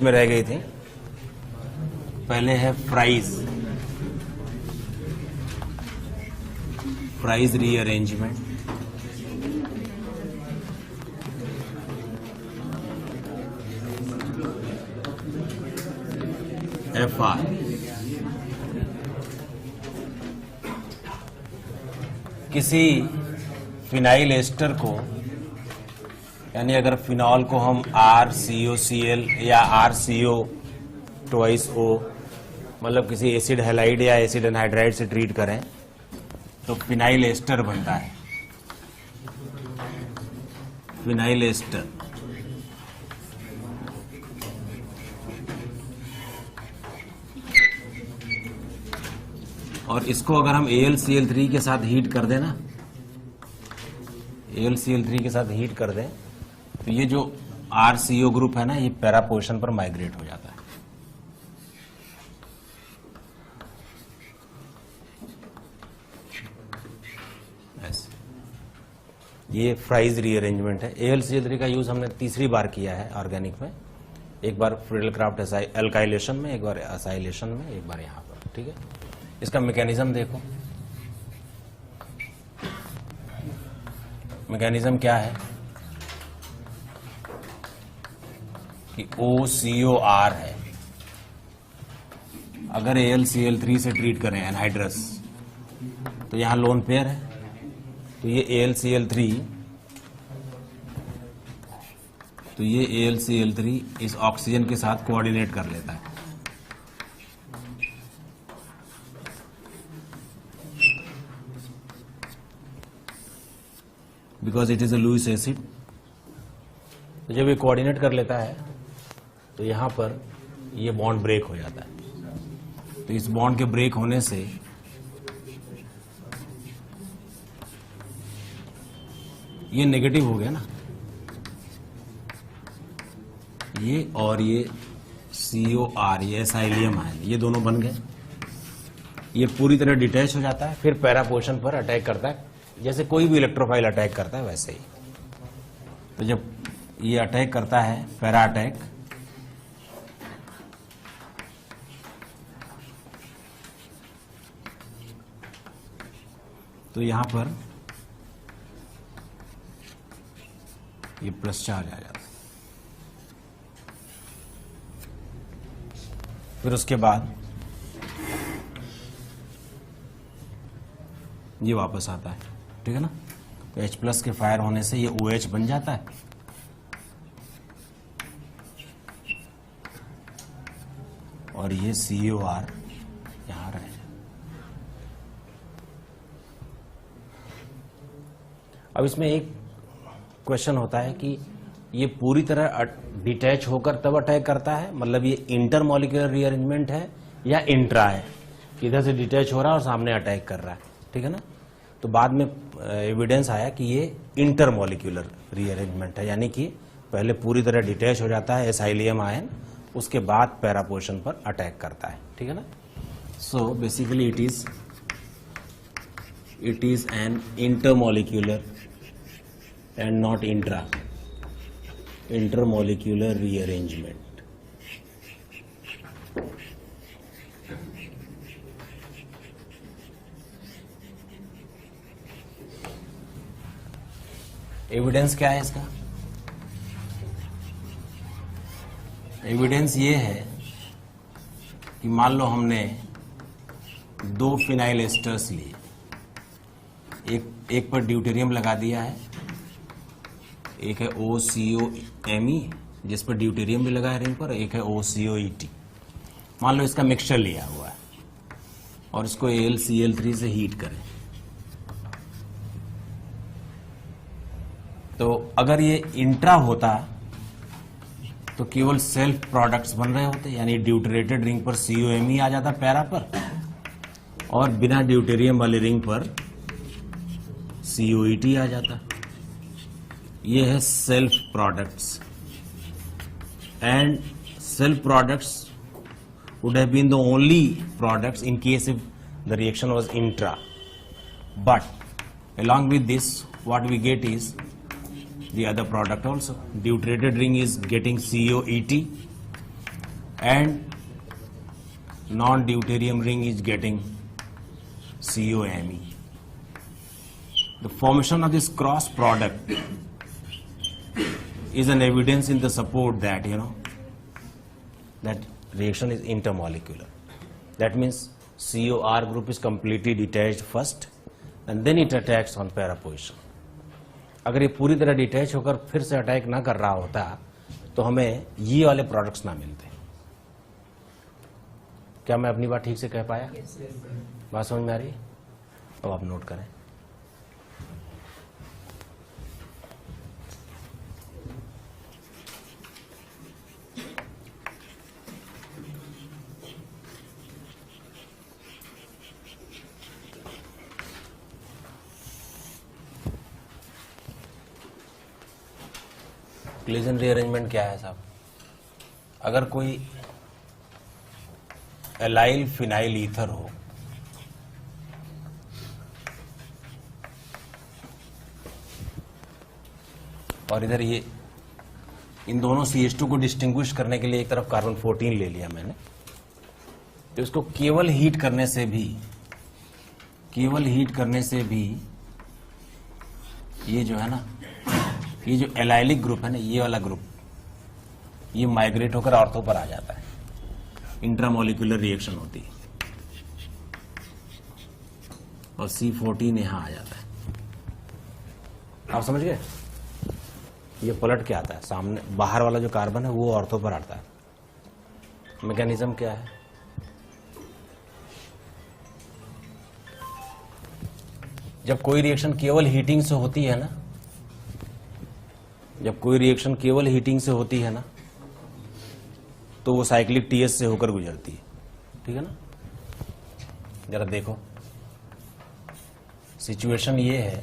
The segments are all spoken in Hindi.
में रह गई थी। पहले है प्राइस रीअरेंजमेंट। FR किसी फिनाइल एस्टर को, यानी अगर फिनॉल को हम RCOCl या RCO ट्वाइस O, मतलब किसी एसिड हैलाइड या एसिड एनहाइड्राइड से ट्रीट करें तो फिनाइल एस्टर बनता है। फिनाइल एस्टर और इसको अगर हम AlCl3 के साथ हीट कर दें ना, AlCl3 के साथ हीट कर दें तो ये जो RCO ग्रुप है ना, ये पैरा पोजीशन पर माइग्रेट हो जाता है। ऐसे ये फ्राइज रीअरेंजमेंट है। AlCl3 का यूज हमने तीसरी बार किया है ऑर्गेनिक में, एक बार फ्रिडल-क्राफ्ट एल्काइलेशन में, एक बार असाइलेशन में, एक बार यहां पर। ठीक है, इसका मैकेनिज्म देखो। मैकेनिज्म क्या है कि OCOR है। अगर AlCl3 से ट्रीट करें एनहाइड्रस तो यहां लोन पेयर है, तो ये AlCl3 इस ऑक्सीजन के साथ कोऑर्डिनेट कर लेता है। Because it is a Lewis acid. तो जब ये कोऑर्डिनेट कर लेता है तो यहां पर ये बॉन्ड ब्रेक हो जाता है। तो इस बॉन्ड के ब्रेक होने से ये नेगेटिव हो गया ना, ये और ये COR, ये एसाइलियम आयन, ये दोनों बन गए। ये पूरी तरह डिटैच हो जाता है, फिर पैरा पोजीशन पर अटैक करता है, जैसे कोई भी इलेक्ट्रोफाइल अटैक करता है वैसे ही। तो जब ये अटैक करता है, पैरा अटैक, तो यहां पर ये प्लस चार्ज आ जाता है। फिर उसके बाद ये वापस आता है। ठीक है ना, तो H+ के फायर होने से ये OH बन जाता है। और ये COR यहां रहे। अब इसमें एक क्वेश्चन होता है कि ये पूरी तरह डिटैच होकर तब अटैक करता है, मतलब ये इंटरमॉलिक्यूलर रीअरेंजमेंट है या इंट्रा है, इधर से डिटैच हो रहा है और सामने अटैक कर रहा है। ठीक है ना, तो बाद में एविडेंस आया कि ये इंटरमॉलिक्यूलर रीअरेंजमेंट है, यानी कि पहले पूरी तरह डिटैच हो जाता है एसाइलियम आयन, उसके बाद पैरा पोजीशन पर अटैक करता है। ठीक है ना, so basically it is an intermolecular and not intermolecular rearrangement. Evidence क्या है इसका? एविडेंस ये है कि मान लो हमने 2 फिनाइल एस्टर्स लिए, एक पर ड्यूटेरियम लगा दिया है, एक है OCOMe जिस पर ड्यूटेरियम भी लगा है रिंग पर, एक है OCOET। मान लो इसका मिक्सचर लिया हुआ है और इसको AlCl3 से हीट करें, तो अगर ये इंट्रा होता तो केवल सेल्फ प्रोडक्ट्स बन रहे होते, यानी ड्यूटरेटेड रिंग पर COMe आ जाता पैरा पर, और बिना ड्यूटेरियम वाले रिंग पर COET आ जाता। ये है self products, and self products would have been the only products in case if the reaction was intra. But along with this, what we get is the other product also. Deuterated ring is getting COET and non-deuterium ring is getting COMe. The formation of this cross product is an evidence in the support that that reaction is intermolecular. That means COR group is completely detached first and then it attacks on para position. अगर ये पूरी तरह डिटैच होकर फिर से अटैक ना कर रहा होता तो हमें ये वाले प्रोडक्ट्स ना मिलते. क्या मैं अपनी बात ठीक से कह पाया? बात समझ में आ रही है? अब आप नोट करें. क्लेजन रीअरेंजमेंट क्या है साहब? अगर कोई एलाइल फिनाइल ईथर हो और इधर ये इन दोनों CH2 को डिस्टिंग्विश करने के लिए एक तरफ कार्बन 14 ले लिया मैंने, तो इसको केवल हीट करने से भी ये जो है ना, ये जो एलाइलिक ग्रुप है ना, ये वाला ग्रुप ये माइग्रेट होकर ऑर्थो पर आ जाता है. इंट्रामोलिकुलर रिएक्शन होती है और C14 यहां आ जाता है. आप समझ गए? ये पलट के आता है, सामने बाहर वाला जो कार्बन है वो ऑर्थो पर आता है. मैकेनिज्म क्या है? जब कोई रिएक्शन केवल हीटिंग से होती है ना, तो वो साइक्लिक TS से होकर गुजरती है. ठीक है ना? जरा देखो, सिचुएशन ये है,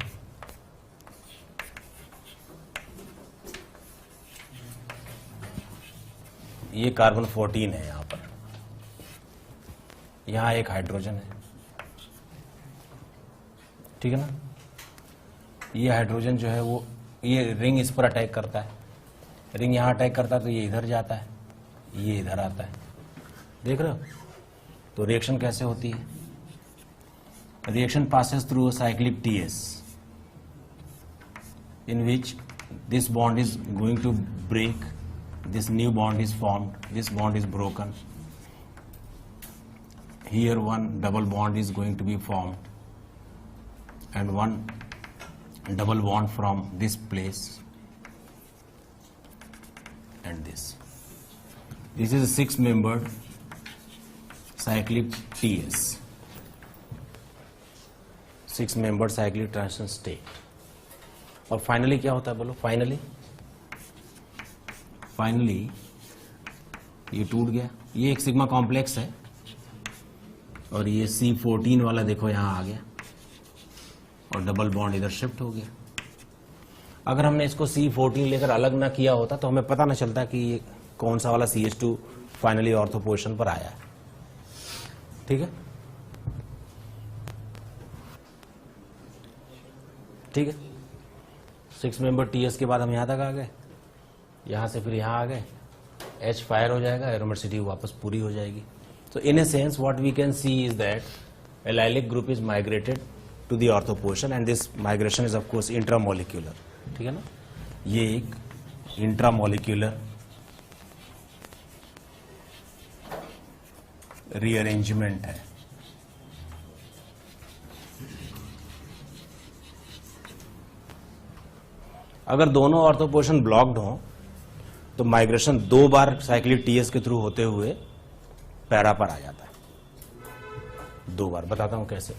ये कार्बन 14 है यहां पर, यहां एक हाइड्रोजन है. ठीक है ना? ये हाइड्रोजन जो है वो, ये रिंग इस पर अटैक करता है, रिंग यहां अटैक करता है तो ये इधर जाता है, ये इधर आता है. देख रहे हो? तो रिएक्शन कैसे होती है? Reaction passes through a cyclic TS in which this bond is going to break, this new bond is formed, this bond is broken, here one double bond is going to be formed and one double bond from this place and this. This is a 6-membered cyclic TS, 6-membered cyclic transition state. और फाइनली क्या होता है बोलो? फाइनली ये टूट गया. ये एक सिग्मा कॉम्प्लेक्स है और ये C14 वाला देखो यहां आ गया और डबल बॉन्ड इधर शिफ्ट हो गया. अगर हमने इसको C14 लेकर अलग ना किया होता तो हमें पता ना चलता कि ये कौन सा वाला CH2 फाइनली ऑर्थो पोजीशन पर आया है. ठीक है? ठीक है. 6-member TS के बाद हम यहां तक आ गए, यहां से फिर यहां आ गए, H फायर हो जाएगा, एरोमेटिसिटी वापस पूरी हो जाएगी. So in a sense what we can see is that allylic group is migrated to the ortho position and this migration is of course intramolecular. ठीक है ना? ये एक intramolecular rearrangement है. अगर दोनों ऑर्थो पोजीशन ब्लॉक्ड हो तो माइग्रेशन 2 बार साइक्लिक TS के थ्रू होते हुए पैरा पर आ जाता है. 2 बार. बताता हूं कैसे.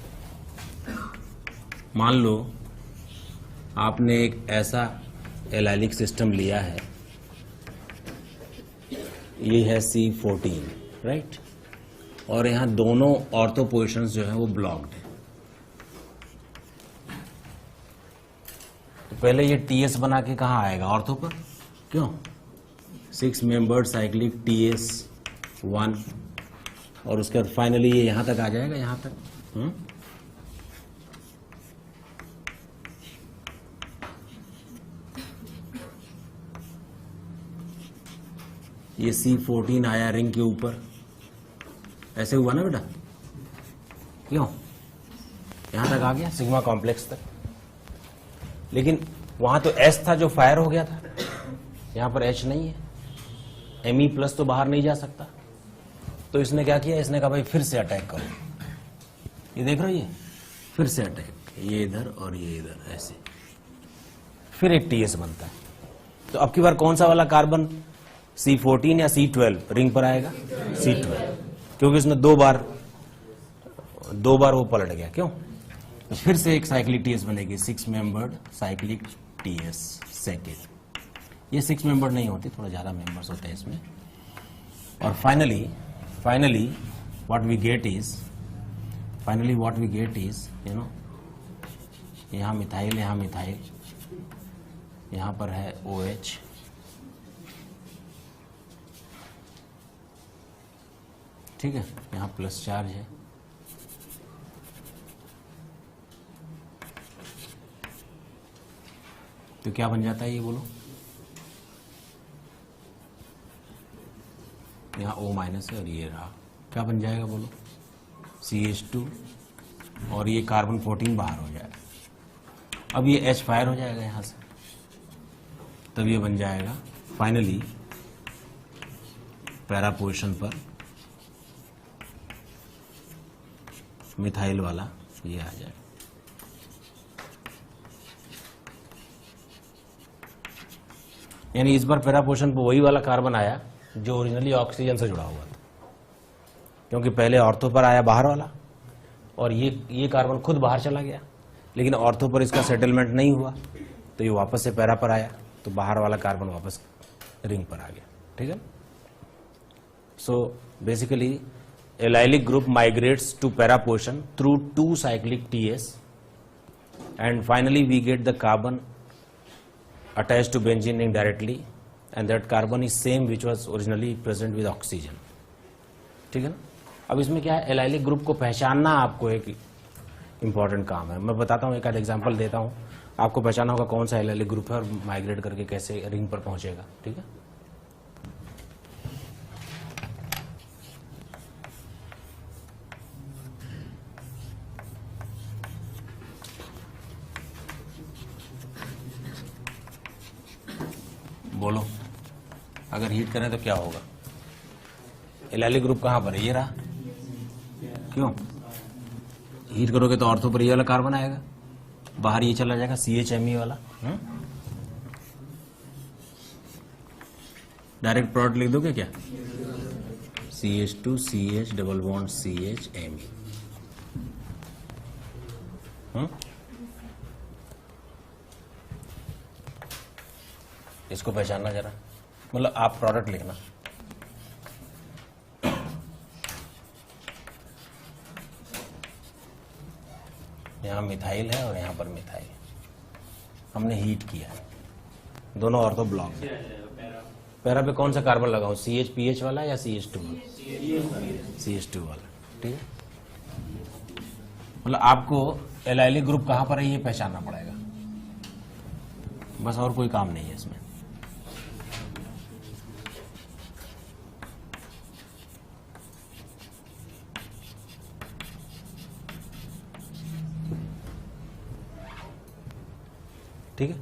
मान लो आपने एक ऐसा एलाइलिक सिस्टम लिया है, ये है C14, राइट? और यहां दोनों ऑर्थो पोजीशंस जो है वो ब्लॉक्ड है. तो पहले ये TS बना के कहां आएगा? ऑर्थो पर. क्यों? 6-membered cyclic TS1 और उसके बाद फाइनली ये यहां तक आ जाएगा, यहां तक. ये C14 आया रिंग के ऊपर, ऐसे हुआ ना बेटा, क्यों? यहां तक आ गया सिग्मा कॉम्प्लेक्स तक, लेकिन वहां तो S था जो फायर हो गया था, यहां पर H नहीं है, Me प्लस तो बाहर नहीं जा सकता। तो इसने क्या किया, इसने कहा भाई फिर से अटैक करो, ये देख रहे हो, ये फिर से अटैक, ये इधर और ये इधर, ऐसे फिर एक TS बनता है। तो अब की बार कौन सा वाला कार्बन, C14 या C12 रिंग पर आएगा? C12, क्योंकि इसने दो बार वो पलट गया, क्यों? तो फिर से एक साइक्लिक TS बनेगी, 6 मेंबर्ड साइक्लिक TS सेकेंड। ये 6 मेंबर नहीं होती, थोड़ा ज्यादा मेंबर्स होते हैं इसमें। और finally what we get is you know, यहां मिथाइल, यहां पर है OH, ठीक है, यहां प्लस चार्ज है, तो क्या बन जाता है ये बोलो? यहाँ O माइनस है और ये रहा, क्या बन जाएगा बोलो? CH2 और ये कार्बन 14 बाहर हो जाएगा। अब ये H फायर हो जाएगा यहाँ से, तब ये बन जाएगा फाइनली पैरा पोजीशन पर मिथाइल वाला ये आ जाएगा। यानी इस बार पैरा पोजीशन पर वही वाला कार्बन आया जो ओरिजिनली ऑक्सीजन से जुड़ा हुआ था, क्योंकि पहले ऑर्थो पर आया बाहर वाला और ये कार्बन खुद बाहर चला गया, लेकिन ऑर्थो पर इसका सेटलमेंट नहीं हुआ, तो ये वापस से पैरा पर आया, तो बाहर वाला कार्बन वापस रिंग पर आ गया, ठीक है। So basically allylic group migrates to para position through 2 cyclic TS and finally we get the carbon attached to benzene ring directly, and that carbon is same which was originally present with oxygen, ठीक है ना। अब इसमें क्या है, एलाइलिक ग्रुप को पहचानना आपको एक इंपॉर्टेंट काम है। मैं बताता हूँ, एक आध एग्जांपल देता हूँ, आपको पहचाना होगा कौन सा एलाइलिक ग्रुप है और माइग्रेट करके कैसे रिंग पर पहुंचेगा, ठीक है। बोलो, अगर हीट करें तो क्या होगा? एलाइलिक ग्रुप कहां पर है? ये रहा, क्यों? हीट करोगे तो ऑर्थो पर ये वाला कार्बन आएगा, बाहर ये चला जाएगा CHMe वाला, डायरेक्ट प्रोडक्ट लिख दोगे क्या? CH2 CH double bond CHMe, इसको पहचानना जरा, मतलब आप प्रोडक्ट लिखना, यहां मिथाइल है और यहां पर मिथाइल, हमने हीट किया है, दोनों ऑर्थो ब्लॉक है। पैरा पे कौन सा कार्बन लगाऊं, CH-PH वाला या CH2 वाला? CH2 वाला, ठीक है। मतलब आपको एलाइलिक ग्रुप कहां पर है ये पहचानना पड़ेगा, बस, और कोई काम नहीं है इसमें। ठीक है,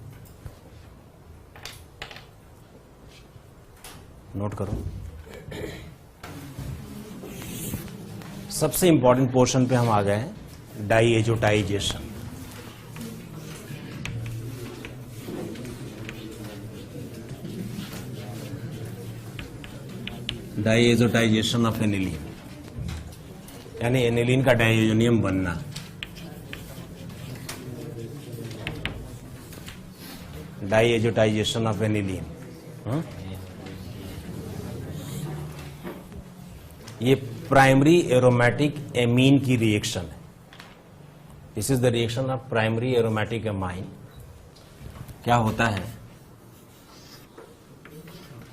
नोट करो। सबसे इंपॉर्टेंट पोर्शन पे हम आ गए हैं, डाईएजोटाइजेशन। डाईएजोटाइजेशन ऑफ एनिलीन, यानी एनिलीन का डाईएजोनियम बनना। डाईएजोटाइजेशन ऑफ एनिलीन, ये प्राइमरी एरोमेटिक एमीन की रिएक्शन है। This is the reaction of primary aromatic amine. क्या होता है,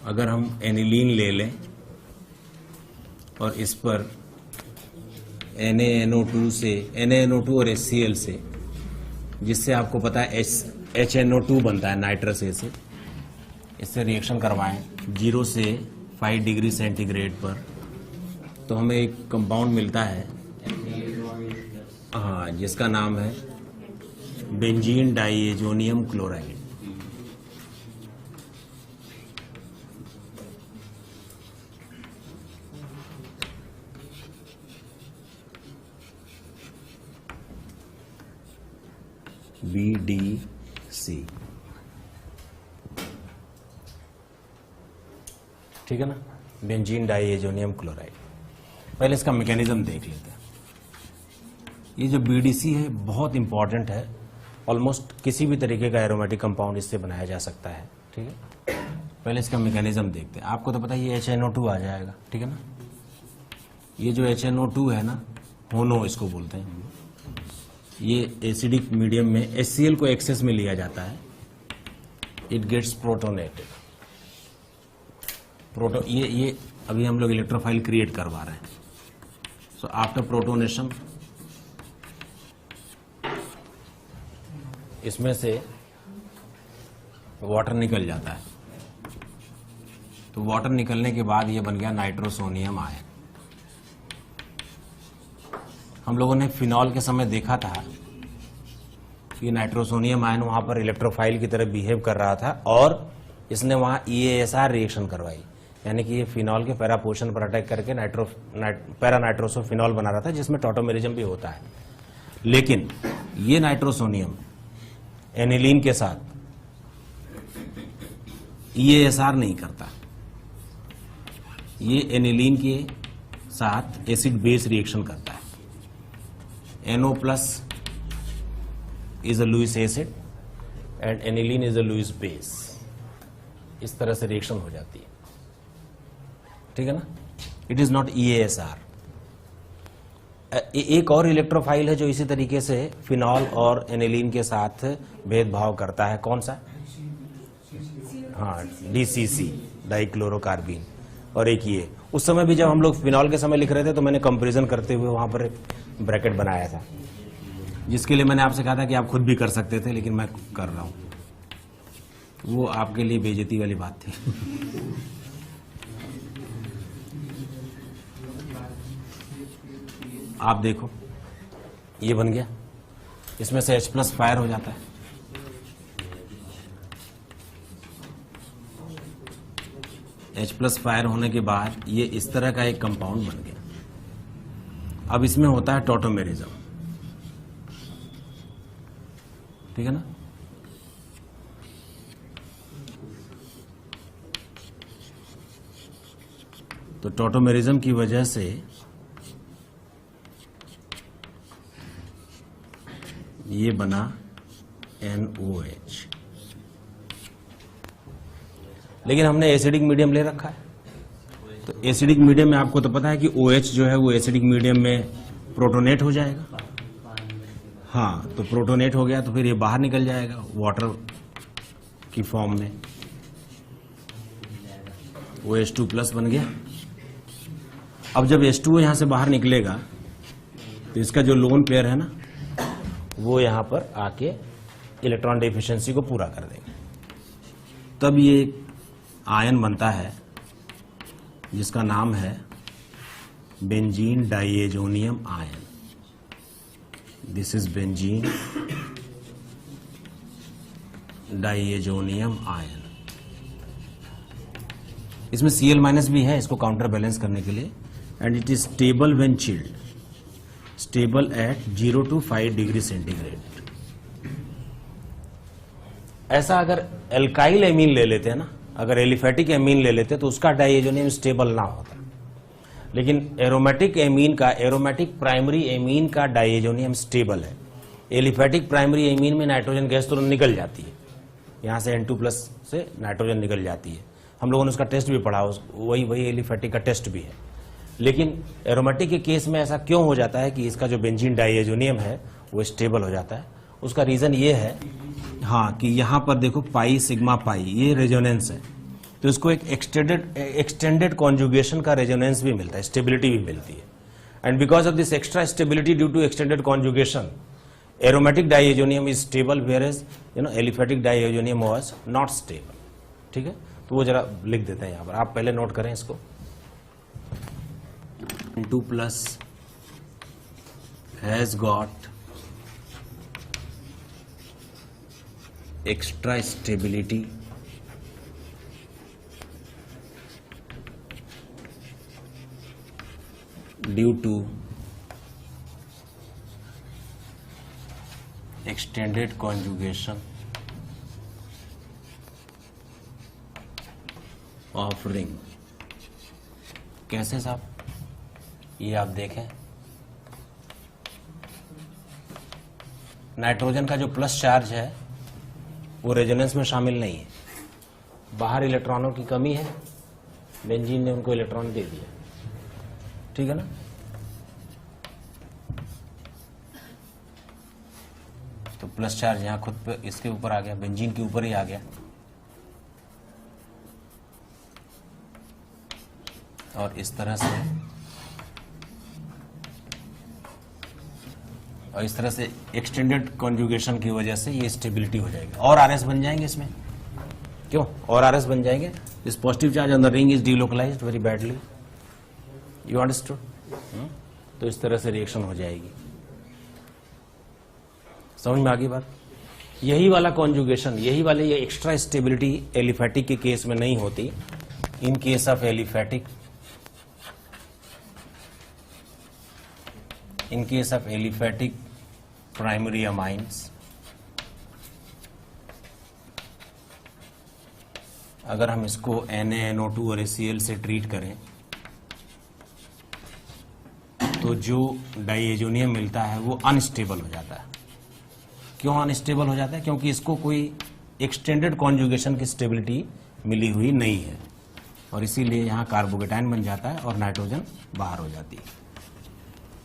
अगर हम एनिलीन ले लें और इस पर NaNO2 से, NaNO2 और HCl से, जिससे आपको पता है HNO2 बनता है नाइट्रस ए से, इससे रिएक्शन करवाएं 0 से 5 डिग्री सेंटीग्रेड पर, तो हमें एक कंपाउंड मिलता है, हाँ, जिसका नाम है बेंजीन डाइएजोनियम क्लोराइड। BDC, ठीक है ना, बेंजीन डाइएजोनियम क्लोराइड। पहले इसका मैकेनिज्म देख लेते हैं। ये जो BDC है बहुत इंपॉर्टेंट है, ऑलमोस्ट किसी भी तरीके का एरोमेटिक कंपाउंड इससे बनाया जा सकता है, ठीक है। पहले इसका मैकेनिज्म देखते हैं। आपको तो पता है ये HNO2 आ जाएगा, ठीक है ना। ये जो HNO2 है ना, होनो इसको बोलते हैं, ये एसिडिक मीडियम में HCl को एक्सेस में लिया जाता है, इट गेट्स प्रोटोनेटेड। ये अभी हम लोग इलेक्ट्रोफाइल क्रिएट करवा रहे हैं। सो आफ्टर प्रोटोनेशन इसमें से वाटर निकल जाता है, तो वाटर निकलने के बाद ये बन गया नाइट्रोसोनियम आयन। हम लोगों ने फिनॉल के समय देखा था कि नाइट्रोसोनियम आयन वहां पर इलेक्ट्रोफाइल की तरह बिहेव कर रहा था और इसने वहां EASR रिएक्शन करवाई, यानी कि ये फिनॉल के पैरा पोर्शन पर अटैक करके पैरा नाइट्रोसोफिनॉल बना रहा था, जिसमें टॉटोमेरिज्म भी होता है। लेकिन ये नाइट्रोसोनियम एनिलीन के साथ EASR नहीं करता, ये एनिलीन के साथ एसिड बेस रिएक्शन करता है। NO plus is a Lewis acid and aniline is a Lewis base। इस तरह से रिएक्शन हो जाती है, ठीक है ना। It is not EASR। एक और इलेक्ट्रोफाइल है जो इसी तरीके से फिनॉल और एनिलीन के साथ भेदभाव करता है, कौन सा? हाँ, DCC, डाइक्लोरोकार्बीन। और एक ये, उस समय भी जब हम लोग फिनॉल के समय लिख रहे थे तो मैंने कंपैरिजन करते हुए वहां पर एक ब्रैकेट बनाया था, जिसके लिए मैंने आपसे कहा था कि आप खुद भी कर सकते थे, लेकिन मैं कर रहा हूं। वो आपके लिए बेइज्जती वाली बात थी। आप देखो, ये बन गया, इसमें से H+ फायर हो जाता है। H+ फायर होने के बाद ये इस तरह का एक कंपाउंड बन गया। अब इसमें होता है टॉटोमेरिज्म, ठीक है ना। तो टॉटोमेरिज्म की वजह से ये बना NOH, लेकिन हमने एसिडिक मीडियम ले रखा है। तो एसिडिक मीडियम में आपको तो पता है कि OH जो है वो एसिडिक मीडियम में प्रोटोनेट हो जाएगा। हाँ, तो प्रोटोनेट हो गया तो फिर ये बाहर निकल जाएगा वाटर की फॉर्म में, OH2+ बन गया। अब जब H2O यहां से बाहर निकलेगा तो इसका जो लोन पेयर है ना, वो यहां पर आके इलेक्ट्रॉन डेफिशिएंसी को पूरा कर देगा। तब ये आयन बनता है जिसका नाम है benzene diazonium ion. This is benzene diazonium ion. इसमें Cl- भी है इसको काउंटर बैलेंस करने के लिए, and it is stable when chilled, stable at 0 to 5 degree centigrade. ऐसा अगर एल्काइल एमीन ले लेते हैं ना, अगर एलिफेटिक एमीन ले लेते तो उसका डाइएजोनियम स्टेबल ना होता, लेकिन एरोमेटिक एमीन का, एरोमेटिक प्राइमरी एमीन का डाइएजोनियम स्टेबल है। एलिफेटिक प्राइमरी एमीन में नाइट्रोजन गैस तुरंत निकल जाती है, यहां से N2+ से नाइट्रोजन निकल जाती है। हम लोगों ने उसका टेस्ट भी पढ़ा, वही एलिफेटिक का टेस्ट भी है। लेकिन एरोमेटिक के केस में ऐसा क्यों हो जाता है कि इसका जो बेंजीन डाइएजोनियम है वो स्टेबल हो जाता है? उसका रीजन ये है, हाँ, कि यहां पर देखो पाई सिग्मा पाई, ये रेजोनेंस है, तो इसको एक एक्सटेंडेड कॉन्जुगेशन का रेजोनेंस भी मिलता है, स्टेबिलिटी भी मिलती है। And because of this extra stability due to extended conjugation, aromatic diazonium is stable, whereas aliphatic diazonium was not stable, ठीक है। तो वो जरा लिख देते हैं यहाँ पर, आप पहले नोट करें इसको। N2+ has got extra stability due to extended conjugation of ring। कैसे साहब? ये आप देखें, नाइट्रोजन का जो प्लस चार्ज है वो रेजोनेंस में शामिल नहीं है, बाहर इलेक्ट्रॉनों की कमी है, बेंजीन ने उनको इलेक्ट्रॉन दे दिया, ठीक है ना। तो प्लस चार्ज यहां खुद पे इसके ऊपर आ गया, बेंजीन के ऊपर ही आ गया, और इस तरह से एक्सटेंडेड कॉन्जुगेशन की वजह से ये स्टेबिलिटी हो जाएगी, और आरएस बन जाएंगे इसमें। क्यों और आरएस बन जाएंगे? This positive charge on the ring is delocalized very badly, you understood. तो इस तरह से रिएक्शन हो जाएगी, समझ में आ गई बात। यही वाला कॉन्जुगेशन, यही वाले ये एक्स्ट्रा स्टेबिलिटी एलिफैटिक के केस में नहीं होती। In case of aliphatic, in case of aliphatic primary amines, अगर हम इसको NaNO2 और HCl से ट्रीट करें तो जो डाइएजोनियम मिलता है वो अनस्टेबल हो जाता है। क्यों अनस्टेबल हो जाता है? क्योंकि इसको कोई एक्सटेंडेड कॉन्जुगेशन की स्टेबिलिटी मिली हुई नहीं है, और इसीलिए यहाँ कार्बोकेटाइन बन जाता है और नाइट्रोजन बाहर हो जाती है।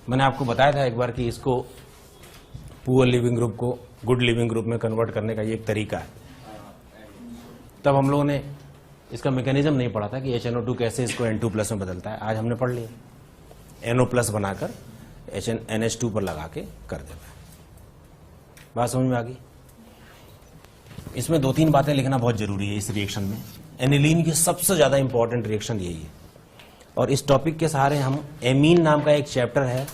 मैंने आपको बताया था एक बार कि इसको पुअर लिविंग ग्रुप को गुड लिविंग ग्रुप में कन्वर्ट करने का ये एक तरीका है। तब हम लोगों ने इसका मैकेनिज्म नहीं पढ़ा था कि HNO2 कैसे इसको N2+ में बदलता है। आज हमने पढ़ लिया, NO+ बनाकर NH2 पर लगा के कर देता है। बात समझ में आ गई? इसमें 2-3 बातें लिखना बहुत जरूरी है इस रिएक्शन में। एनिलीन की सबसे ज्यादा इंपॉर्टेंट रिएक्शन यही है, और इस टॉपिक के सहारे हम एमीन नाम का एक चैप्टर है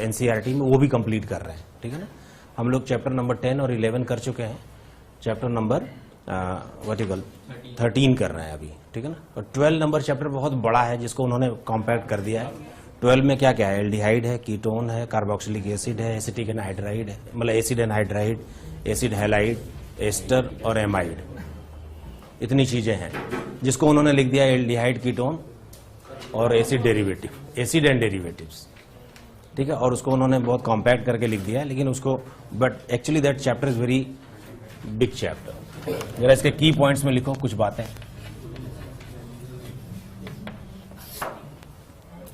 NCERT में, वो भी कंप्लीट कर रहे हैं, ठीक है ना। हम लोग चैप्टर नंबर 10 और 11 कर चुके हैं, चैप्टर नंबर 13 कर रहे हैं अभी, ठीक है ना। और 12 नंबर चैप्टर बहुत बड़ा है जिसको उन्होंने कॉम्पैक्ट कर दिया है। 12 में क्या क्या है? एल्डिहाइड है, कीटोन है, कार्बोक्सिलिक एसिड है, एसिटिक एनहाइड्राइड है, मतलब acid anhydride, acid halide, ester और एमाइड, इतनी चीजें हैं जिसको उन्होंने लिख दिया एल्डिहाइड, कीटोन और acid derivative, acid and derivatives, ठीक है। और उसको उन्होंने बहुत कॉम्पैक्ट करके लिख दिया है, लेकिन उसको but actually that chapter is very big chapter. जरा इसके की पॉइंट्स में लिखो कुछ बातें,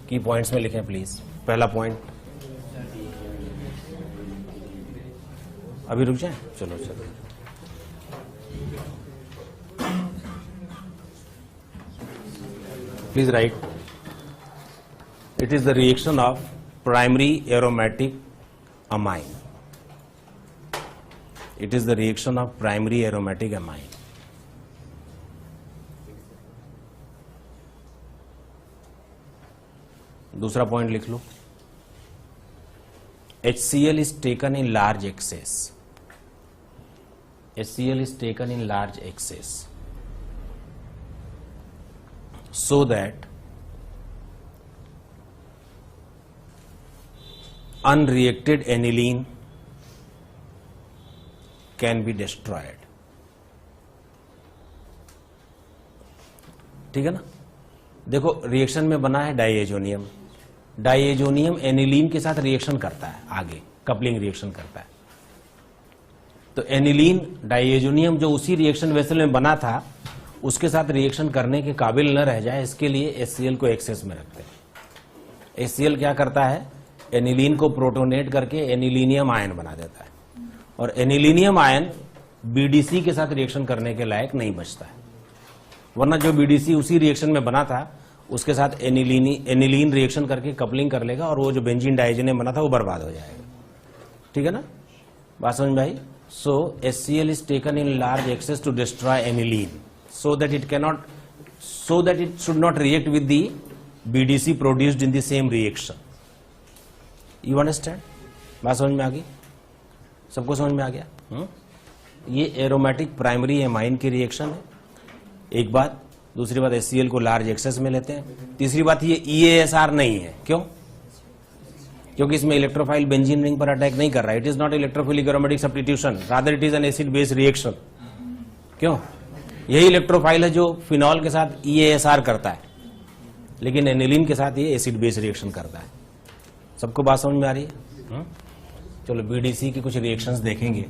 की पॉइंट्स में लिखें प्लीज। पहला पॉइंट, अभी रुक जाए, चलो चलो, please right. It is the reaction of primary aromatic amine. It is the reaction of primary aromatic amine. दूसरा पॉइंट लिख लो, HCl is taken in large excess. HCl is taken in large excess so that unreacted aniline can be destroyed, ठीक है ना। देखो रिएक्शन में बना है डाइएजोनियम, डाइएजोनियम एनिलीन के साथ रिएक्शन करता है, आगे कपलिंग रिएक्शन करता है। तो एनिलीन डाइएजोनियम जो उसी रिएक्शन वेसल में बना था उसके साथ रिएक्शन करने के काबिल न रह जाए, इसके लिए HCl को एक्सेस में रखते हैं। HCl क्या करता है? एनिलीन को प्रोटोनेट करके एनिलीनियम आयन बना देता है, और एनिलीनियम आयन BDC के साथ रिएक्शन करने के लायक नहीं बचता है, वरना जो BDC उसी रिएक्शन में बना था उसके साथ एनिलीन रिएक्शन करके कपलिंग कर लेगा और वो जो बेंजीन डाइजेनियम बना था वो बर्बाद हो जाएगा, ठीक है ना। बात समझ में आई? So HCl is taken in large excess to destroy aniline so that it should not react with the BDC produced in the same reaction. You understand? बात समझ में आ गई? सबको समझ में आ गया? ये एरोमेटिक प्राइमरी एमाइन की रिएक्शन है, एक बात। दूसरी बात, HCl को लार्ज एक्सेस में लेते हैं। तीसरी बात, ये EASR नहीं है। क्यों? क्योंकि इसमें इलेक्ट्रोफाइल बेंजीन रिंग पर अटैक नहीं कर रहा है। It is not electrophilic aromatic substitution, rather it is an acid base reaction. क्यों? यही इलेक्ट्रोफाइल है जो फिनॉल के साथ EASR करता है, लेकिन एनिलीन के साथ ये एसिड बेस रिएक्शन करता है। सबको बात समझ में आ रही है? चलो BDC की कुछ रिएक्शंस देखेंगे।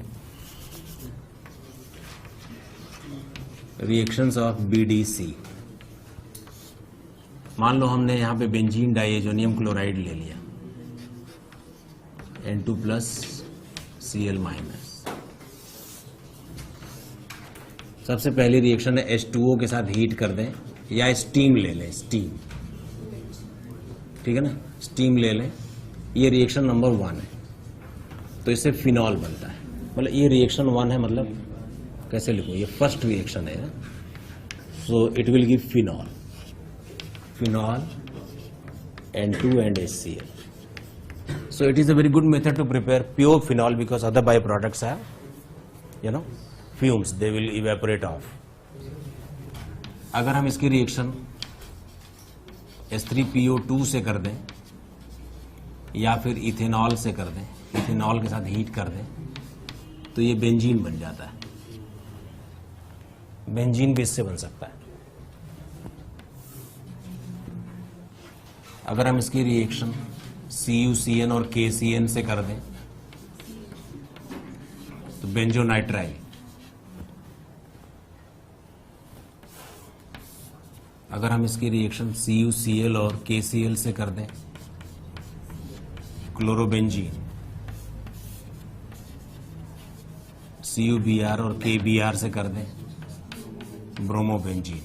Reactions of BDC। मान लो हमने यहां पे बेंजीन डाइएजोनियम क्लोराइड ले लिया, N2 प्लस Cl माइनस। सबसे पहली रिएक्शन है H2O के साथ हीट कर दें या स्टीम ले लें, स्टीम, ठीक है ना, स्टीम ले लें। ये रिएक्शन नंबर 1 है, तो इससे फिनॉल बनता है। मतलब ये रिएक्शन 1 है, मतलब कैसे लिखो, ये फर्स्ट रिएक्शन है ना, so it will give phenol, phenol N2 and HCl. So it is a very good method to prepare pure phenol because other byproducts have, fumes, they will evaporate off. अगर हम इसकी रिएक्शन H3PO2 से कर दें या फिर इथेनॉल से कर दें, इथेनॉल के साथ हीट कर दें, तो ये बेंजीन बन जाता है। बेंजीन भी इससे बन सकता है। अगर हम इसकी रिएक्शन CuCN और KCN से कर दें तो बेंजोनाइट्राइल। अगर हम इसकी रिएक्शन CuCl और KCl से कर दें क्लोरोबेंजीन। CuBr और KBr से कर दें ब्रोमोबेंजीन।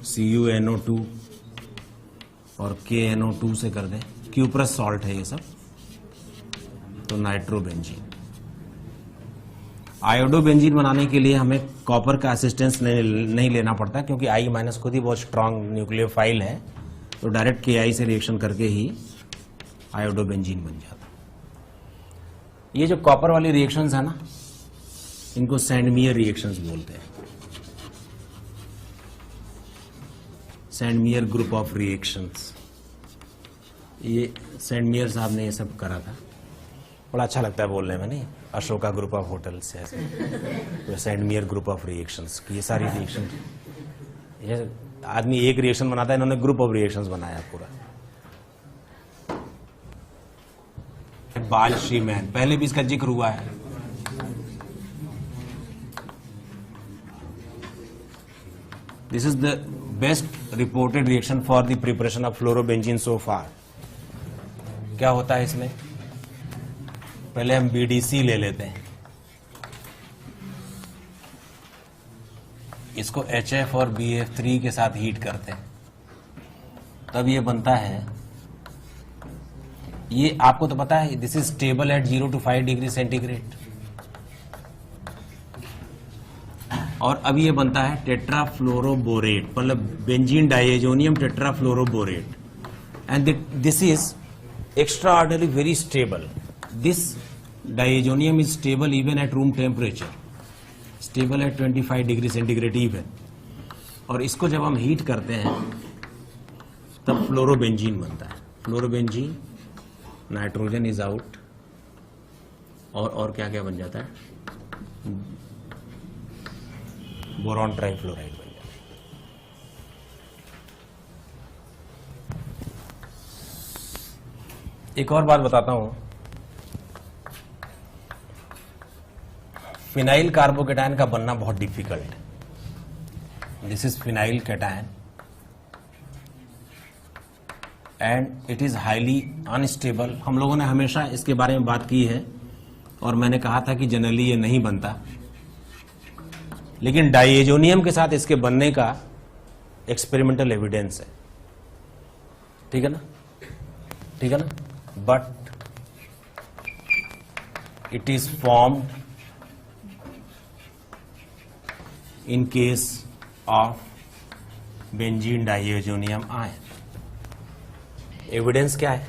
CuNO2 और KNO2 से कर दें, क्यूप्रस सॉल्ट है ये सब, तो नाइट्रोबेंजीन। आयोडोबेंजीन बनाने के लिए हमें कॉपर का असिस्टेंस नहीं लेना पड़ता, क्योंकि I- खुद ही बहुत स्ट्रांग न्यूक्लियोफाइल है, तो डायरेक्ट Ki से रिएक्शन करके ही आयोडोबेंजीन बन जाता। ये जो कॉपर वाली रिएक्शंस है ना, इनको सैंडमियर रिएक्शंस बोलते हैं। सैंडमियर ग्रुप ऑफ रिएक्शंस, ये सैंडमियर साहब ने ये सब करा था। बड़ा अच्छा लगता है बोलने में, नहीं? अशोका ग्रुप ऑफ होटल्स है, तो सैंडमियर ग्रुप ऑफ रिएक्शंस, ये सारी रिएक्शन, ये आदमी एक रिएक्शन बनाता है, इन्होंने ग्रुप ऑफ रिएक्शंस बनाया पूरा। बाल-शीमैन, पहले भी इसका जिक्र हुआ है। This is the best reported reaction for the preparation of fluorobenzene so far. क्या होता है इसमें? पहले हम BDC ले लेते हैं, इसको HF और BF3 के साथ हीट करते हैं, तब ये बनता है। ये आपको तो पता है, this is stable at 0 to 5 degree centigrade, और अब ये बनता है टेट्राफ्लोरोबोरेट, मतलब benzene diazonium tetrafluoroborate, and this is extraordinary very stable. This diazonium is stable even at room temperature, stable at 25 degree centigrade even, और इसको जब हम हीट करते हैं तब फ्लोरोबेंजीन बनता है। फ्लोरोबेंजीन, नाइट्रोजन इज आउट, और क्या क्या बन जाता है, बोरॉन ट्राइफ्लोराइड बन जाता है। एक और बात बताता हूं, फिनाइल कार्बोकेटायन का बनना बहुत डिफिकल्ट है। This is phenyl cation and it is highly unstable. हम लोगों ने हमेशा इसके बारे में बात की है, और मैंने कहा था कि जनरली ये नहीं बनता, लेकिन डाइएजोनियम के साथ इसके बनने का एक्सपेरिमेंटल एविडेंस है। ठीक है ना, ठीक है ना, but it is formed in case of benzene diazonium ion. Evidence क्या है?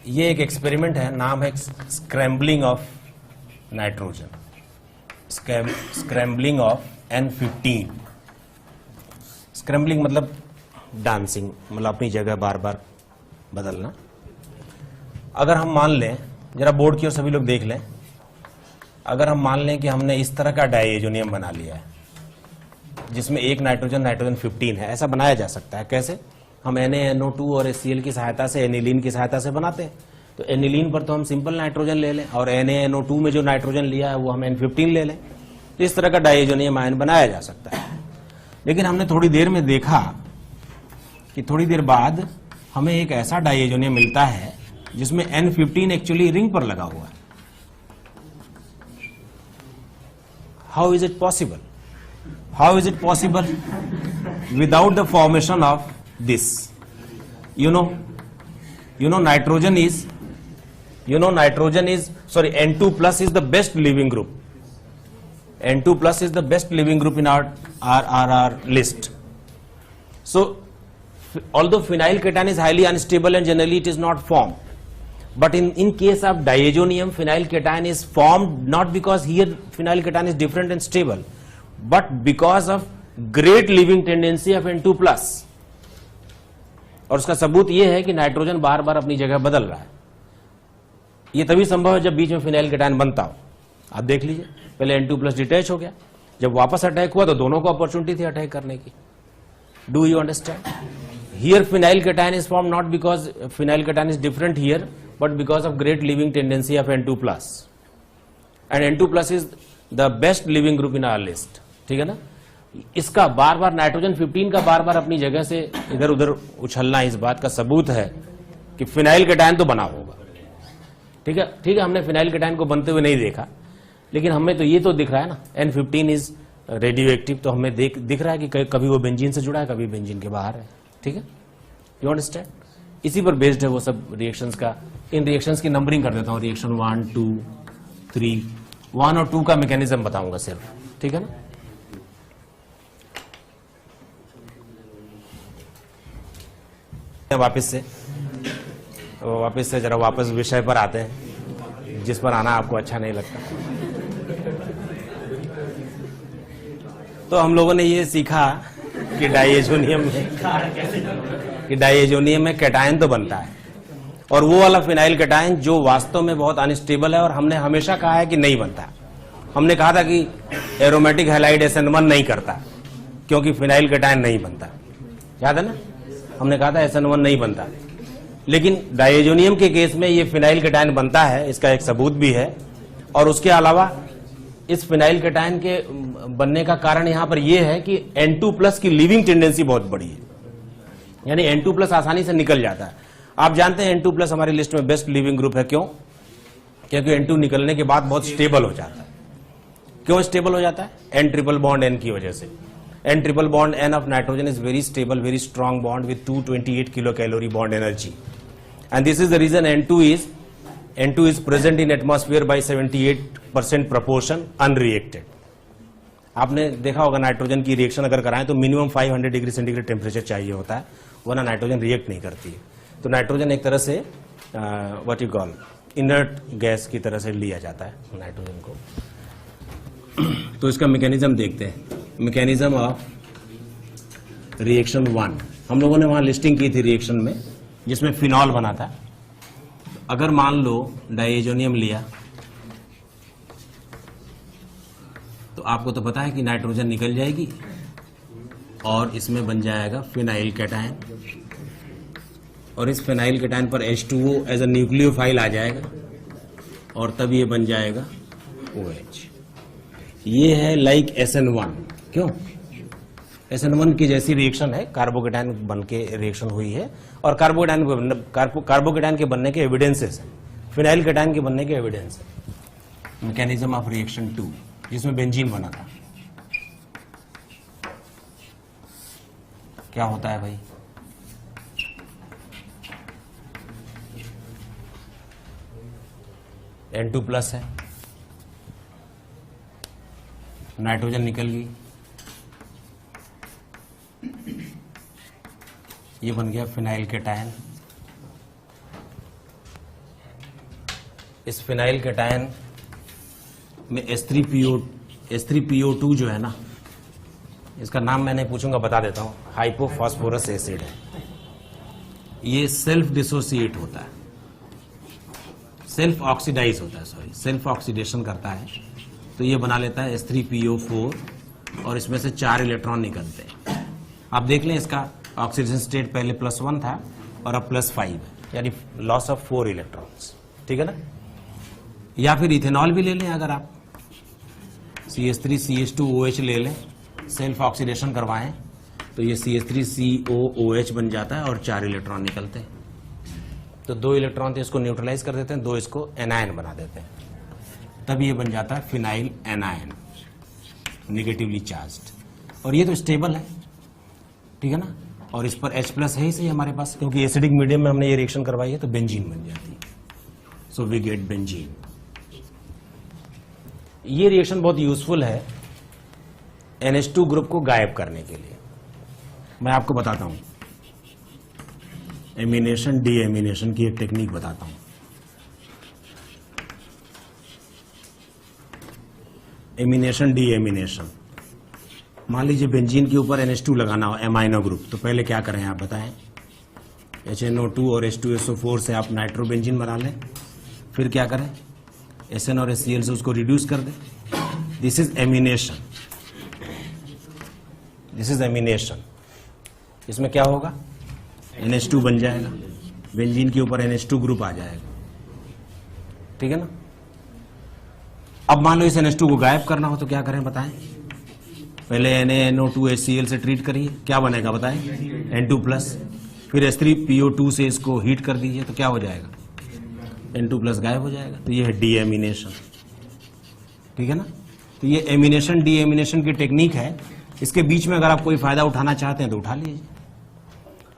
ये एक एक्सपेरिमेंट है, नाम है scrambling of nitrogen, scrambling of N15। Scrambling मतलब डांसिंग, मतलब अपनी जगह बार बार बदलना। अगर हम मान लें, जरा बोर्ड की ओर सभी लोग देख लें, अगर हम मान लें कि हमने इस तरह का डायजोनियम बना लिया है जिसमें एक नाइट्रोजन 15 है, ऐसा बनाया जा सकता है। कैसे? हम NaNO2 और HCl की सहायता से, एनिलीन की सहायता से बनाते हैं। तो एनिलीन पर तो हम सिंपल नाइट्रोजन ले लें और NaNO2 में जो नाइट्रोजन लिया है वो हम N15 ले लें। तो इस तरह का डायजोनियम आयन बनाया जा सकता है। लेकिन हमने थोड़ी देर में देखा कि थोड़ी देर बाद हमें एक ऐसा डायजोनियम मिलता है जिसमें N15 एक्चुअली रिंग पर लगा हुआ है। How is it possible? How is it possible without the formation of this? You know nitrogen is, sorry, N2 plus is the best Lewin group. N2 plus is the best Lewin group in our list. So, although phenyl cation is highly unstable and generally it is not formed, but in case of diazonium, phenyl cation is formed not because here phenyl cation is different and stable, but because of great leaving tendency of N2 plus। और उसका सबूत यह है कि नाइट्रोजन बार बार अपनी जगह बदल रहा है। यह तभी संभव है जब बीच में फिनाइल केटायन बनता हो। आप देख लीजिए, पहले N2 प्लस डिटैच हो गया, जब वापस अटैक हुआ तो दोनों को अपॉर्चुनिटी थी अटैक करने की। Do you understand? Here phenyl cation is form not because phenyl cation is different here, but because of great leaving tendency of N2 plus, and N2 plus is the best leaving group in our list. ठीक है ना? इसका बार बार नाइट्रोजन 15 का बार बार अपनी जगह से इधर उधर उछलना इस बात का सबूत है कि फिनाइल केटायन तो बना होगा। ठीक है, हमने फिनाइल केटायन को बनते हुए नहीं देखा, लेकिन हमें तो ये तो दिख रहा है ना, N15 इज रेडियो एक्टिव, तो हमें दिख रहा है कि कभी वो बेंजीन से जुड़ा है, कभी बेंजीन के बाहर है। ठीक है, यू अंडरस्टैंड? इसी पर बेस्ड है वो सब रिएक्शंस का। इन रिएक्शंस की नंबरिंग कर देता हूं, रिएक्शन 1, 2, 3, 1 और 2 का मैकेनिज्म बताऊंगा सिर्फ। ठीक है ना? वापस से जरा वापस विषय पर आते हैं जिस पर आना आपको अच्छा नहीं लगता। तो हम लोगों ने ये सीखा कि डायजोनियम में कैटायन तो बनता है, और वो वाला फिनाइल कैटायन जो वास्तव में बहुत अनस्टेबल है, और हमने हमेशा कहा है कि नहीं बनता। हमने कहा था कि एरोमेटिक हैलाइड SN1 नहीं करता क्योंकि फिनाइल कैटायन नहीं बनता। याद है ना? हमने कहा था SN1 नहीं बनता, लेकिन डायजोनियम के केस में ये फिनाइल केटायन बनता है, इसका एक सबूत भी है। और उसके अलावा इस फिनाइल केटायन के बनने का कारण यहां पर यह है कि N2 प्लस की लिविंग टेंडेंसी बहुत बड़ी है, यानी N2 प्लस आसानी से निकल जाता है। आप जानते हैं N2 प्लस हमारी लिस्ट में बेस्ट लिविंग ग्रुप है। क्यों? क्योंकि N2 निकलने के बाद बहुत स्टेबल हो जाता है। क्यों स्टेबल हो जाता है? N ट्रिपल बॉन्ड N की वजह से। N triple bond N of nitrogen is very stable, very strong bond with 228 kilocalorie bond energy, and this is the reason N2 is present in atmosphere by 78% proportion unreacted। आपने देखा होगा नाइट्रोजन की रिएक्शन अगर कराएं तो मिनिमम 500 डिग्री सेंटीग्रेड टेम्परेचर चाहिए होता है, वरना नाइट्रोजन रिएक्ट नहीं करती है। तो नाइट्रोजन एक तरह से what you call inert gas की तरह से लिया जाता है नाइट्रोजन को। तो इसका मैकेनिज्म देखते हैं। मैकेनिज्म ऑफ रिएक्शन 1 हम लोगों ने वहां लिस्टिंग की थी रिएक्शन में, जिसमें फिनॉल बना था। अगर मान लो डायजोनियम लिया तो आपको तो पता है कि नाइट्रोजन निकल जाएगी और इसमें बन जाएगा फिनाइल कैटायन, और इस फिनाइल कैटायन पर H2O एज अ न्यूक्लियोफाइल आ जाएगा और तब ये बन जाएगा OH। ये है लाइक SN1। क्यों? SN1 की जैसी रिएक्शन है, कार्बोकेटायन बन के रिएक्शन हुई है, और कार्बोकेटायन के बनने के एविडेंसेस हैं, फिनाइल कैटायन के बनने के एविडेंस है। मैकेनिज्म ऑफ रिएक्शन 2 जिसमें बेंजीन बना था। क्या होता है भाई? N2 प्लस है, नाइट्रोजन निकल गई, ये बन गया फिनाइल केटायन। इस फिनाइल केटायन में H3PO2 जो है ना, इसका नाम मैं नहीं पूछूंगा, बता देता हूं, हाइपोफॉस्फोरस एसिड है। ये सेल्फ डिसोसिएट होता है, सेल्फ ऑक्सीडाइज होता है, सेल्फ ऑक्सीडेशन करता है, तो ये बना लेता है H3PO4 और इसमें से 4 इलेक्ट्रॉन निकलते हैं। आप देख लें, इसका ऑक्सीडेशन स्टेट पहले +1 था और अब +5 है, यानी लॉस ऑफ 4 इलेक्ट्रॉन्स, ठीक है ना। या फिर इथेनॉल भी ले लें, अगर आप CH3CH2OH ले लें, सेल्फ ऑक्सीडेशन करवाएं, तो ये CH3COOH बन जाता है और 4 इलेक्ट्रॉन निकलते हैं। तो 2 इलेक्ट्रॉन थे, इसको न्यूट्रलाइज कर देते हैं, 2 इसको एनायन बना देते हैं, तब ये बन जाता है फिनाइल एनायन, निगेटिवली चार्ज्ड। और ये तो स्टेबल है, ठीक है ना, और इस पर H+ है ही सही हमारे पास, क्योंकि एसिडिक मीडियम में हमने ये रिएक्शन करवाई है, तो बेंजीन बन जाती है। So we get benzene. ये रिएक्शन बहुत यूजफुल है NH2 ग्रुप को गायब करने के लिए। मैं आपको बताता हूं, एमिनेशन डीएमिनेशन की एक टेक्निक बताता हूं। एमिनेशन डीएमिनेशन, मान लीजिए बेंजीन के ऊपर NH2 लगाना हो, एमाइनो ग्रुप, तो पहले क्या करें आप बताएं। HNO2 और H2SO4 से आप नाइट्रोबेंजीन बना लें, फिर क्या करें, SN और HCl से उसको रिड्यूस कर दें। This is amination, this is amination. इसमें क्या होगा, NH2 बन जाएगा, बेंजीन के ऊपर NH2 ग्रुप आ जाएगा, ठीक है ना। अब मान लो इस NH2 को गायब करना हो तो क्या करें बताएं। पहले NaNO2HCl से ट्रीट करिए, क्या बनेगा बताएं, N2+, फिर H3PO2 से इसको हीट कर दीजिए, तो क्या हो जाएगा, N2+ गायब हो जाएगा। तो ये है डीएमिनेशन, ठीक है ना। तो ये एमिनेशन डीएमिनेशन की टेक्निक है। इसके बीच में अगर आप कोई फायदा उठाना चाहते हैं तो उठा लीजिए,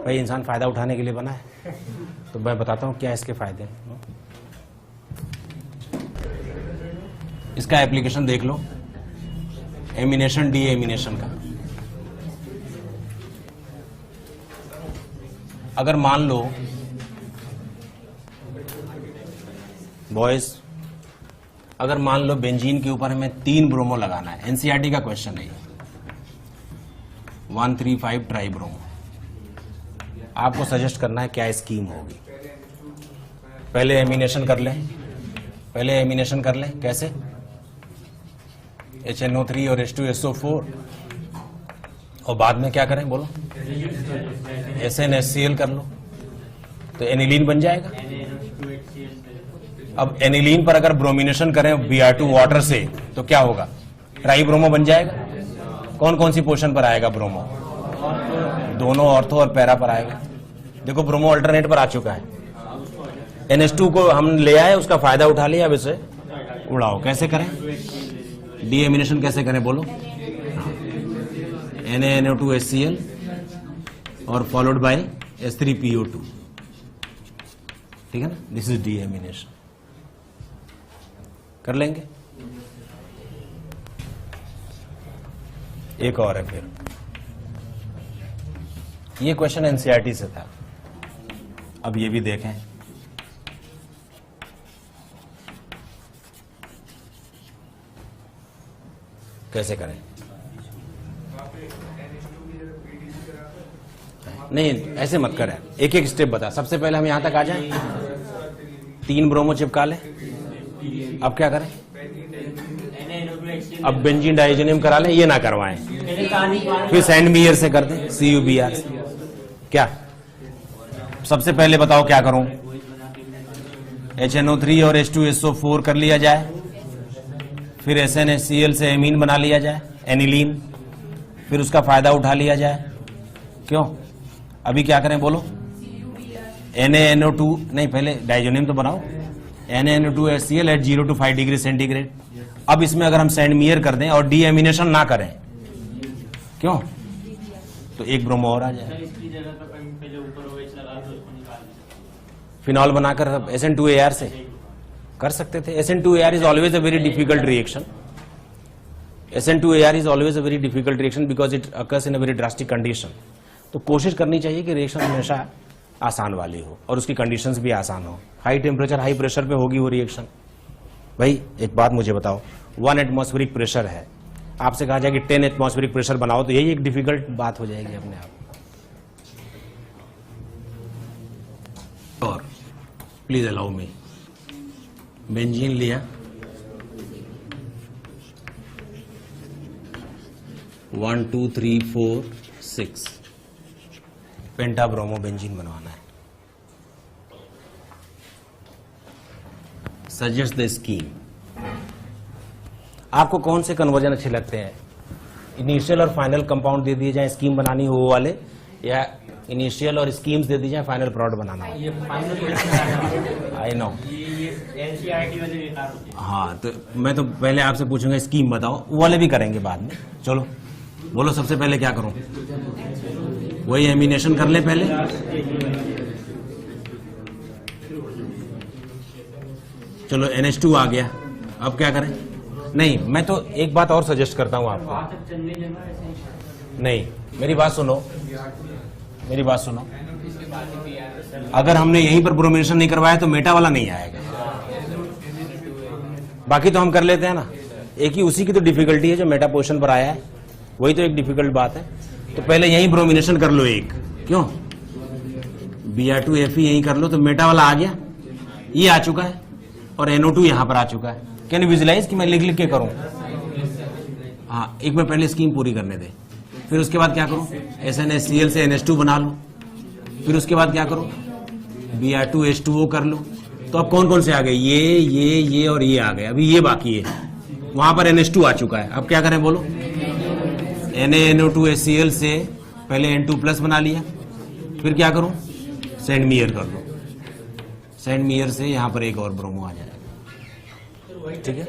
भाई इंसान फायदा उठाने के लिए बना है। तो मैं बताता हूं क्या इसके फायदे हैं। इसका एप्लीकेशन देख लो, एमिनेशन डीएमिनेशन का। अगर मान लो बॉयज, अगर मान लो बेंजीन के ऊपर हमें 3 ब्रोमो लगाना है, एनसीईआरटी का क्वेश्चन है ये, 135 ट्राइब्रोमो। आपको सजेस्ट करना है क्या स्कीम होगी। पहले एमिनेशन कर लें, पहले एमिनेशन कर लें, कैसे, HNO3 और H2SO4, और बाद में क्या करें बोलो, SnHCl कर लो, तो एनिलीन बन जाएगा। अब एनिलीन पर अगर ब्रोमिनेशन करें Br2 वाटर से, तो क्या होगा, ट्राइब्रोमो बन जाएगा। कौन कौन सी पोजीशन पर आएगा ब्रोमो, दोनों ऑर्थो और पैरा पर आएगा। देखो ब्रोमो अल्टरनेट पर आ चुका है, NH2 को हम ले आए, उसका फायदा उठा लिया, अब इसे उड़ाओ। कैसे करें, डीएमिनेशन कैसे करें बोलो, NaNO2HCl और फॉलोड बाय H3PO2, ठीक है ना। दिस इज डीएमिनेशन, कर लेंगे। एक और है फिर, ये क्वेश्चन एनसीईआरटी से था, अब ये भी देखें। कैसे करें, नहीं ऐसे मत करें, एक एक स्टेप बता। सबसे पहले हम यहां तक आ जाएं, 3 ब्रोमो चिपका लें। अब क्या करें, अब बेंजीन डाइजेनियम करा लें, ये ना करवाएं, फिर सैंड मीयर से कर दें, CuBr से। क्या सबसे पहले बताओ क्या करूं, HNO3 और H2SO4 कर लिया जाए, फिर SnHCl से एमीन बना लिया जाए, एनिलीन, फिर उसका फायदा उठा लिया जाए। क्यों, अभी क्या करें बोलो, NaNO2, नहीं पहले डाइजेनियम तो बनाओ, NaNO2HCl eight 0 to 5 degree centigrade. अब इसमें अगर हम सैंड मीयर कर दें और डीएमिनेशन ना करें, क्यों, तो एक ब्रोमो और आ जाए, फिनॉल बनाकर SN2AR से कर सकते थे। SN2AR is always a very difficult reaction, SN2AR is always a very difficult reaction because it occurs in a very drastic condition. तो कोशिश करनी चाहिए कि रिएक्शन हमेशा आसान वाली हो और उसकी कंडीशंस भी आसान हो। हाई टेम्परेचर हाई प्रेशर पे होगी वो रिएक्शन। भाई एक बात मुझे बताओ, 1 एटमॉस्फेरिक प्रेशर है, आपसे कहा जाए कि 10 एटमॉस्फेरिक प्रेशर बनाओ, तो यही एक डिफिकल्ट बात हो जाएगी अपने आप। और प्लीज अलाउ मी, बेंजीन लिया, 1 2 3 4 6 पेंटाब्रोमो बेंजीन बनवाना है। Suggest the scheme. आपको कौन से कन्वर्जन अच्छे लगते हैं, इनिशियल और फाइनल कंपाउंड दे दिए जाए, स्कीम बनानी हो वो वाले, या इनिशियल और स्कीम्स दे दी जाए, फाइनल प्रोडक्ट बनाना हो? I know. हाँ, तो मैं तो पहले आपसे पूछूंगा स्कीम बताओ, वो वाले भी करेंगे बाद में। चलो बोलो, सबसे पहले क्या करूं? वही एमिनेशन कर ले पहले। चलो NH2 आ गया, अब क्या करें? नहीं, मैं तो एक बात और सजेस्ट करता हूं आपको। नहीं, मेरी बात सुनो, मेरी बात सुनो। अगर हमने यहीं पर ब्रोमिनेशन नहीं करवाया तो मेटा वाला नहीं आएगा, बाकी तो हम कर लेते हैं ना। एक ही उसी की तो डिफिकल्टी है जो मेटा पोजीशन पर आया है, वही तो एक डिफिकल्ट बात है। तो पहले यहीं ब्रोमिनेशन कर लो एक, क्यों? Br2Fe यहीं कर लो, तो मेटा वाला आ गया, ये आ चुका है, और NO2 यहां पर आ चुका है। कैन यू विजुलाइज कि मैं लिख लिख के करूं? हाँ, एक मैं पहले स्कीम पूरी करने दे, फिर उसके बाद क्या करूं? SnHCl से NH2 बना लो, फिर उसके बाद क्या करूं? Br2H2O कर लो। तो अब कौन कौन से आ गए? ये और ये आ गए, अभी ये बाकी है। वहां पर NH2 आ चुका है, अब क्या करें बोलो? NaNO2HCl से पहले N2+ बना लिया, फिर क्या करूं? सेंड मियर कर लो, सेंड मियर से यहां पर एक और ब्रोमो आ जाएगा। ठीक है।